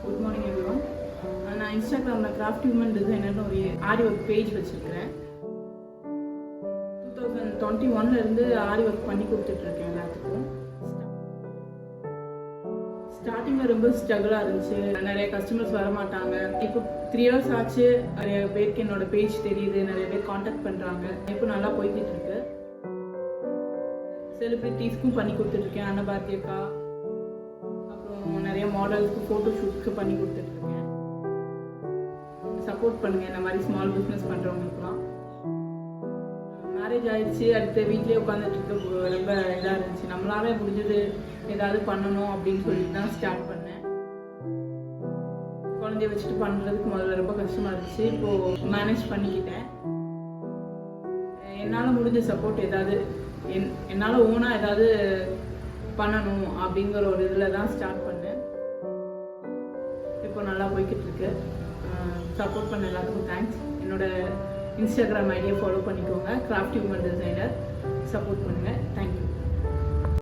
Good morning everyone. நான் இன்ஸ்டாகிராமில் craft human டிசைனர்னு ஒரு ஆரி ஒர்க் பேஜ் வச்சுருக்கிறேன். 2021 ஆரி ஒர்க் பண்ணி கொடுத்துட்ருக்கேன் எல்லாத்துக்கும். ஸ்டார்டிங்கில் ரொம்ப ஸ்ட்ரகிளாக இருந்துச்சு, நிறைய கஸ்டமர்ஸ் வரமாட்டாங்க. இப்போ 3 years ஆச்சு, நிறைய பேருக்கு என்னோட பேஜ் தெரியுது, நிறைய பேர் காண்டாக்ட் பண்ணுறாங்க. இப்போ நல்லா போய்கிட்டு இருக்கு. செலிப்ரிட்டிஸ்க்கும் பண்ணி கொடுத்துட்ருக்கேன். அன்னபாரதி அக்கா, அப்புறம் நிறைய மாடல்ஸ்க்கு ஃபோட்டோ ஷூட்ஸ்க்கு பண்ணி கொடுத்துட்ருக்கேன். சப்போர்ட் பண்ணுங்கள் இந்த மாதிரி ஸ்மால் பிஸ்னஸ் பண்ணுறவங்களுக்குலாம். மேரேஜ் ஆகிடுச்சு, அடுத்த வீட்லேயே உட்காந்துட்டு இருக்க ரொம்ப இதாக இருந்துச்சு. நம்மளால முடிஞ்சது ஏதாவது பண்ணணும் அப்படின்னு சொல்லிட்டு தான் ஸ்டார்ட் பண்ணேன். குழந்தைய வச்சுட்டு பண்ணுறதுக்கு முதல்ல ரொம்ப கஷ்டமாக இருந்துச்சு. இப்போது மேனேஜ் பண்ணிக்கிட்டேன். என்னால் முடிஞ்ச சப்போர்ட் ஏதாவது என்னால் ஓனாக ஏதாவது பண்ணணும் அப்படிங்கிற ஒரு இதில் தான் ஸ்டார்ட் பண்ணேன். இப்போ நல்லா போய்கிட்டு இருக்கு. சப்போர்ட் பண்ண எல்லாத்துக்கும் தேங்க்ஸ். என்னோட இன்ஸ்டாகிராம் ஐடியை ஃபாலோ பண்ணிக்கோங்க, கிராஃப்ட் ஹியூமன் டிசைனர். சப்போர்ட் பண்ணுங்கள். தேங்க்யூ.